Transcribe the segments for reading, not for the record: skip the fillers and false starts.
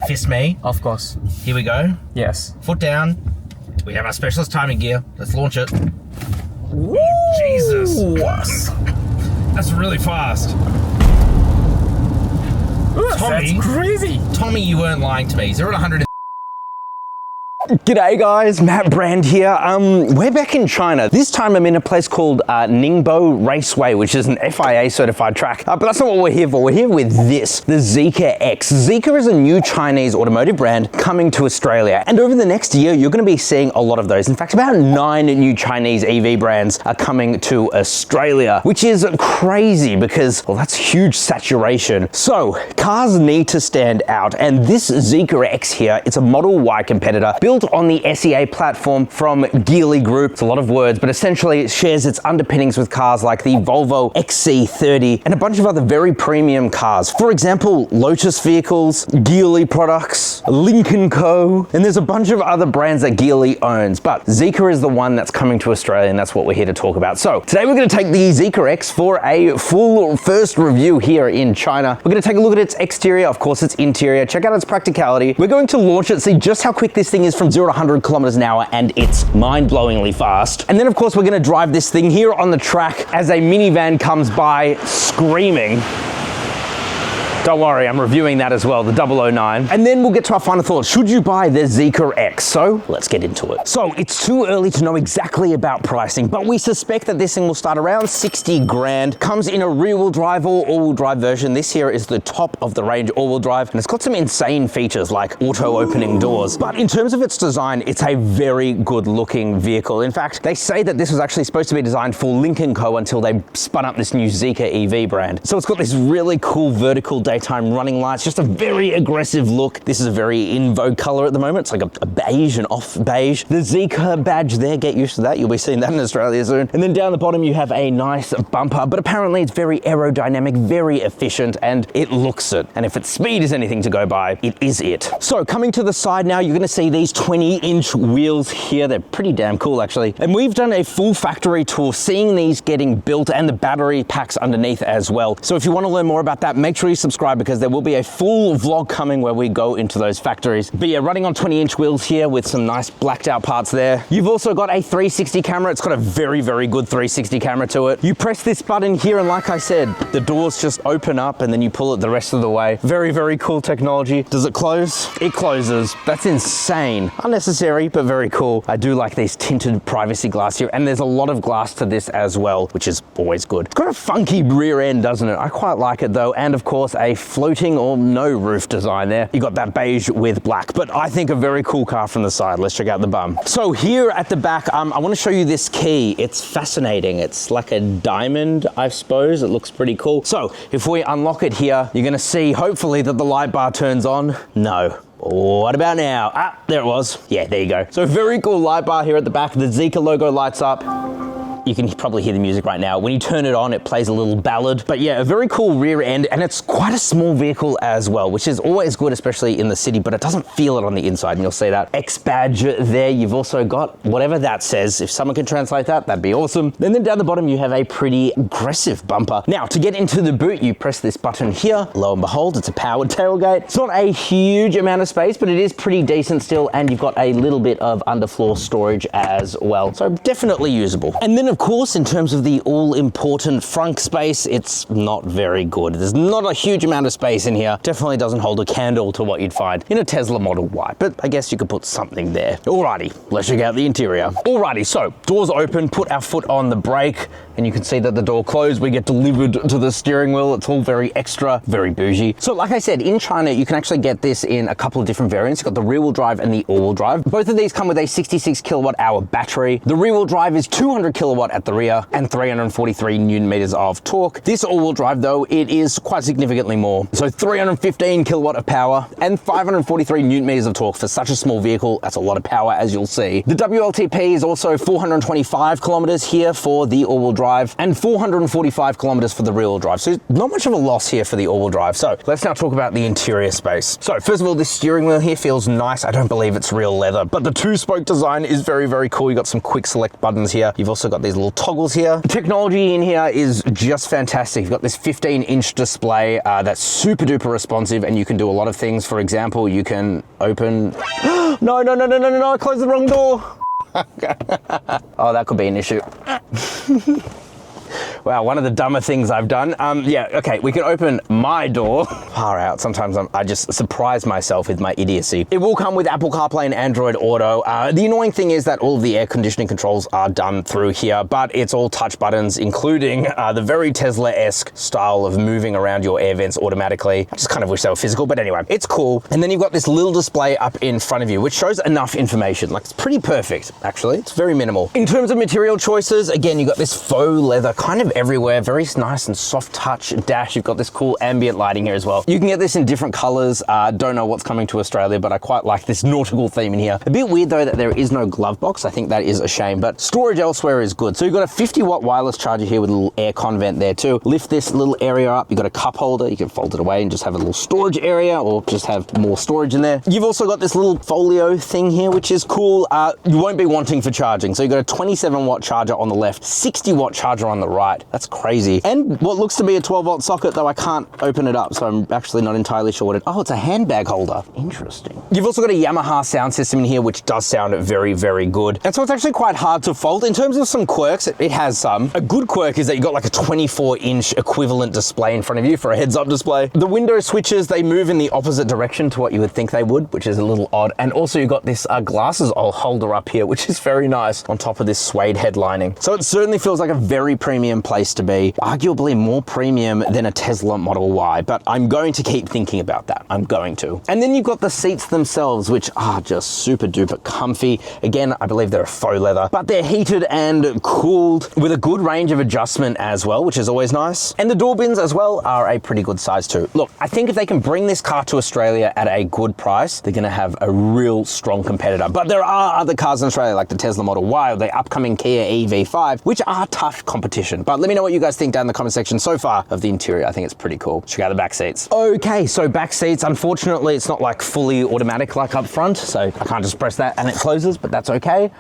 fist me. Of course. Here we go. Yes. Foot down. We have our specialist timing gear. Let's launch it. Woo! Jesus. That's really fast. Tommy, that's crazy. Tommy, you weren't lying to me. 0 to 100. G'day guys, Matt Brand here. We're back in China. This time I'm in a place called Ningbo Raceway, which is an FIA certified track. But that's not what we're here for. We're here with this, the Zeekr X. Zeekr is a new Chinese automotive brand coming to Australia. And over the next year, you're gonna be seeing a lot of those. In fact, about 9 new Chinese EV brands are coming to Australia, which is crazy because, well, that's huge saturation. So cars need to stand out. And this Zeekr X here, it's a Model Y competitor built on the SEA platform from Geely Group. It's a lot of words, but essentially it shares its underpinnings with cars like the Volvo XC30 and a bunch of other very premium cars. For example, Lotus vehicles, Geely products, Lynk & Co, and there's a bunch of other brands that Geely owns, but Zeekr is the one that's coming to Australia, and that's what we're here to talk about. So today we're going to take the Zeekr X for a full first review here in China. We're going to take a look at its exterior, of course its interior, check out its practicality. We're going to launch it, see just how quick this thing is from 0 to 100 kilometers an hour, and it's mind-blowingly fast. And then of course we're going to drive this thing here on the track as a minivan comes by screaming. Don't worry, I'm reviewing that as well, the 009. And then we'll get to our final thoughts. Should you buy the Zeekr X? So let's get into it. So it's too early to know exactly about pricing, but we suspect that this thing will start around 60 grand. Comes in a rear-wheel drive or all-wheel drive version. This here is the top of the range all-wheel drive, and it's got some insane features like auto-opening doors. But in terms of its design, it's a very good-looking vehicle. In fact, they say that this was actually supposed to be designed for Lynk & Co until they spun up this new Zeekr EV brand. So it's got this really cool vertical daytime running lights, just a very aggressive look. This is a very in vogue color at the moment. It's like a beige and off beige. The Zeekr badge there, get used to that. You'll be seeing that in Australia soon. And then down the bottom you have a nice bumper, but apparently it's very aerodynamic, very efficient, and it looks it. And if its speed is anything to go by, it is it. So coming to the side now, you're gonna see these 20-inch wheels here. They're pretty damn cool actually. And we've done a full factory tour seeing these getting built and the battery packs underneath as well. So if you wanna learn more about that, make sure you subscribe because there will be a full vlog coming where we go into those factories. But yeah, running on 20-inch wheels here with some nice blacked out parts there. You've also got a 360 camera. It's got a very, very good 360 camera to it. You press this button here and like I said, the doors just open up and then you pull it the rest of the way. Very, very cool technology. Does it close? It closes. That's insane. Unnecessary, but very cool. I do like these tinted privacy glass here, and there's a lot of glass to this as well, which is always good. It's got a funky rear end, doesn't it? I quite like it though, and of course a floating or no roof design there. You got that beige with black, but I think a very cool car from the side. Let's check out the bum. So here at the back, I want to show you this key. It's fascinating. It's like a diamond, I suppose. It looks pretty cool. So if we unlock it here, you're going to see hopefully that the light bar turns on. No. What about now? Ah, there it was. Yeah, there you go. So very cool light bar here at the back. The Zeekr logo lights up. You can probably hear the music right now. When you turn it on, it plays a little ballad. But yeah, a very cool rear end, and it's quite a small vehicle as well, which is always good, especially in the city, but it doesn't feel it on the inside, and you'll see that. X badge there. You've also got whatever that says. If someone can translate that, that'd be awesome. And then down the bottom, you have a pretty aggressive bumper. Now, to get into the boot, you press this button here. Lo and behold, it's a powered tailgate. It's not a huge amount of space, but it is pretty decent still, and you've got a little bit of underfloor storage as well. So definitely usable. And then, of course, in terms of the all-important front space, it's not very good. There's not a huge amount of space in here. Definitely doesn't hold a candle to what you'd find in a Tesla Model Y, but I guess you could put something there. Alrighty, let's check out the interior. Alrighty, so doors open, put our foot on the brake, and you can see that the door closed. We get delivered to the steering wheel. It's all very extra, very bougie. So like I said, in China, you can actually get this in a couple of different variants. You've got the rear-wheel drive and the all-wheel drive. Both of these come with a 66 kilowatt hour battery. The rear-wheel drive is 200 kilowatt at the rear and 343 Newton meters of torque. This all-wheel drive though, it is quite significantly more. So 315 kilowatt of power and 543 Newton meters of torque for such a small vehicle. That's a lot of power, as you'll see. The WLTP is also 425 kilometers here for the all-wheel drive and 445 kilometers for the rear-wheel drive. So not much of a loss here for the all-wheel drive. So let's now talk about the interior space. So first of all, this steering wheel here feels nice. I don't believe it's real leather, but the two-spoke design is very, very cool. You got some quick select buttons here. You've also got these these little toggles here. The technology in here is just fantastic. You've got this 15-inch display that's super duper responsive, and you can do a lot of things. For example, you can open... No, I closed the wrong door. Oh, that could be an issue. Wow, one of the dumber things I've done. Yeah, okay, we can open my door. Far out. Sometimes I just surprise myself with my idiocy. It will come with Apple CarPlay and Android Auto. The annoying thing is that all of the air conditioning controls are done through here, but it's all touch buttons, including the very Tesla-esque style of moving around your air vents automatically. I just kind of wish they were physical, but anyway, it's cool. And then you've got this little display up in front of you, which shows enough information. Like, it's pretty perfect, actually. It's very minimal. In terms of material choices, again, you've got this faux leather kind of everywhere, very nice and soft touch dash. You've got this cool ambient lighting here as well. You can get this in different colors. Don't know what's coming to Australia, but I quite like this nautical theme in here. A bit weird though that there is no glove box. I think that is a shame, but storage elsewhere is good. So you've got a 50-watt wireless charger here with a little air con vent there too. Lift this little area up. You've got a cup holder. You can fold it away and just have a little storage area, or just have more storage in there. You've also got this little folio thing here, which is cool. You won't be wanting for charging. So you've got a 27-watt charger on the left, 60-watt charger on the right. That's crazy. And what looks to be a 12-volt socket, though I can't open it up, so I'm actually not entirely sure what it... Oh, it's a handbag holder. Interesting. You've also got a Yamaha sound system in here, which does sound very, very good. And so it's actually quite hard to fold. In terms of some quirks, it has some. A good quirk is that you've got like a 24-inch equivalent display in front of you for a heads-up display. The window switches, they move in the opposite direction to what you would think they would, which is a little odd. And also you've got this glasses holder up here, which is very nice on top of this suede headlining. So it certainly feels like a very premium place to be. Arguably more premium than a Tesla Model Y, but I'm going to keep thinking about that. I'm going to. And then you've got the seats themselves, which are just super duper comfy. Again, I believe they're a faux leather, but they're heated and cooled with a good range of adjustment as well, which is always nice. And the door bins as well are a pretty good size too. Look, I think if they can bring this car to Australia at a good price, they're gonna have a real strong competitor. But there are other cars in Australia like the Tesla Model Y or the upcoming Kia EV5, which are tough competition. But let me know what you guys think down in the comment section so far of the interior. I think it's pretty cool. Check out the back seats. Okay, so back seats, unfortunately, it's not like fully automatic like up front, so I can't just press that and it closes, but that's okay.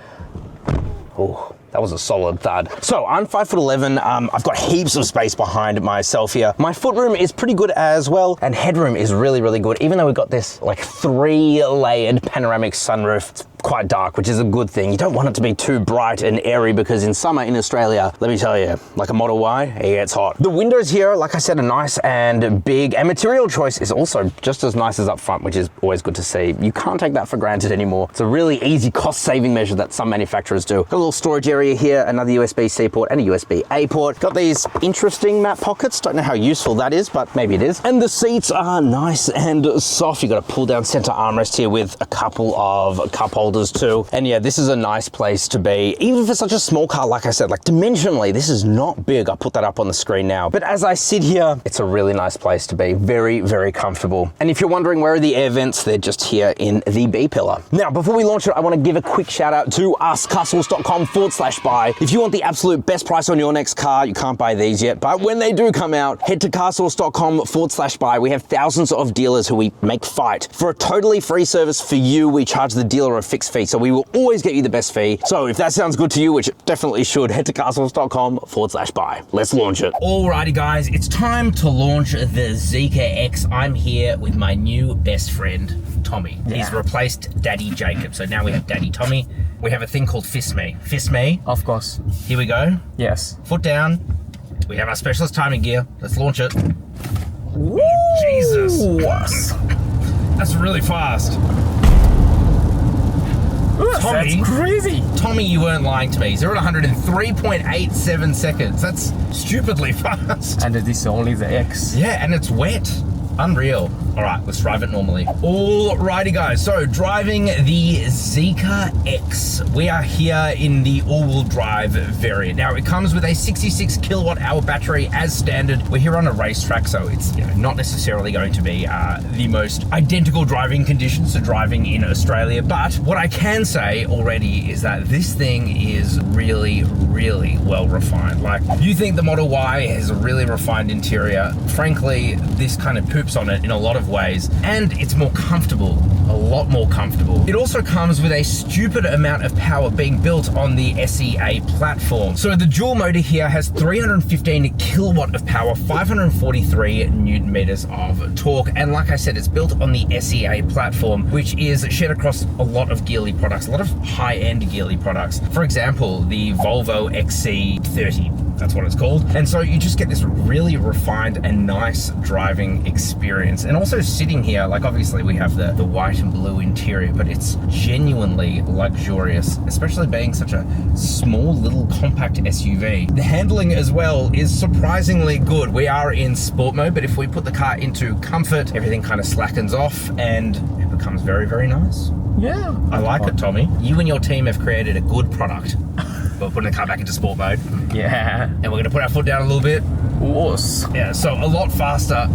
Oh, that was a solid thud. So I'm 5'11". I've got heaps of space behind myself here. My footroom is pretty good as well, and headroom is really, really good. Even though we've got this like 3-layered panoramic sunroof, it's quite dark, which is a good thing. You don't want it to be too bright and airy because in summer in Australia, let me tell you, like a Model Y, it gets hot. The windows here, like I said, are nice and big, and material choice is also just as nice as up front, which is always good to see. You can't take that for granted anymore. It's a really easy cost-saving measure that some manufacturers do. Got a little storage area here, another USB-C port and a USB-A port. Got these interesting map pockets. Don't know how useful that is, but maybe it is. And the seats are nice and soft. You got a pull-down center armrest here with a couple of cup holders too. And yeah, this is a nice place to be. Even for such a small car, like I said, like dimensionally, this is not big. I'll put that up on the screen now. But as I sit here, it's a really nice place to be. Very, very comfortable. And if you're wondering where are the air vents, they're just here in the B pillar. Now, before we launch it, I want to give a quick shout out to us, carsource.com/buy. If you want the absolute best price on your next car, you can't buy these yet, but when they do come out, head to carsource.com/buy. We have thousands of dealers who we make fight. For a totally free service for you, we charge the dealer a fixed fee, so we will always get you the best fee. So if that sounds good to you, which it definitely should, head to carsource.com/buy. Let's launch it. Alrighty guys, it's time to launch the Zeekr X. I'm here with my new best friend, Tommy. Yeah. He's replaced Daddy Jacob, so now we have Daddy Tommy. We have a thing called Fist Me. Fist Me. Of course. Here we go. Yes. Foot down. We have our specialist timing gear. Let's launch it. Woo! Jesus. That's really fast. Tommy, that's crazy. Tommy, you weren't lying to me. 0 to 100 in 3.87 seconds. That's stupidly fast. And this is only the X. Yeah, and it's wet. Unreal. All right, let's drive it normally. Alrighty guys, so driving the Zeekr X. We are here in the all-wheel drive variant. Now it comes with a 66 kilowatt hour battery as standard. We're here on a racetrack, so it's not necessarily going to be the most identical driving conditions to driving in Australia. But what I can say already is that this thing is really, really well refined. Like, you think the Model Y has a really refined interior. Frankly, this kind of poops on it in a lot of ways, and it's more comfortable, a lot more comfortable. It also comes with a stupid amount of power being built on the SEA platform. So the dual motor here has 315 kilowatt of power, 543 newton meters of torque, and like I said, it's built on the SEA platform, which is shared across a lot of Geely products, a lot of high-end Geely products. For example, the Volvo XC30, that's what it's called. And so you just get this really refined and nice driving experience. And also sitting here, like obviously we have the white and blue interior, but it's genuinely luxurious, especially being such a small little compact SUV. The handling as well is surprisingly good. We are in sport mode, but if we put the car into comfort, everything kind of slackens off and it becomes very, very nice. Yeah. I like it, Tommy. You and your team have created a good product. We're putting the car back into sport mode. Yeah. And we're gonna put our foot down a little bit. Was. Yeah, so a lot faster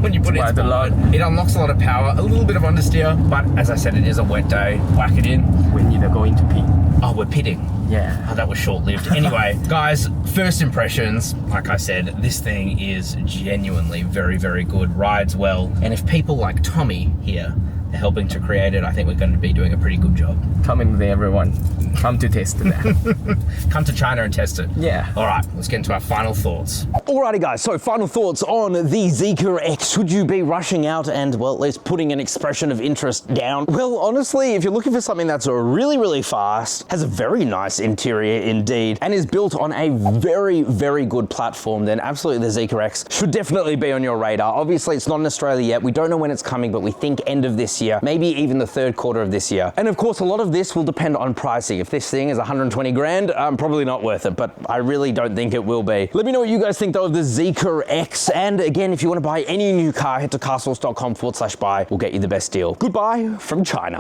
when you put it in Quite a sport lot. mode. It unlocks a lot of power, a little bit of understeer, but as I said, it is a wet day. Whack it in. We need to go into pit. Oh, we're pitting. Yeah. Oh, that was short-lived. Anyway, guys, first impressions, like I said, this thing is genuinely very, very good, rides well. And if people like Tommy here are helping to create it, I think we're going to be doing a pretty good job. Come in there, everyone. Come to test that. Come to China and test it. Yeah. All right, let's get into our final thoughts. Alrighty guys, so final thoughts on the Zeekr X. Should you be rushing out and, well, at least putting an expression of interest down? Well, honestly, if you're looking for something that's really, really fast, has a very nice interior indeed, and is built on a very, very good platform, then absolutely the Zeekr X should definitely be on your radar. Obviously, it's not in Australia yet. We don't know when it's coming, but we think end of this year, maybe even the third quarter of this year. And of course, a lot of this will depend on pricing. If this thing is 120 grand, probably not worth it, but I really don't think it will be. Let me know what you guys think though of the Zeekr X. And again, if you want to buy any new car, head to carsource.com/buy. We'll get you the best deal. Goodbye from China.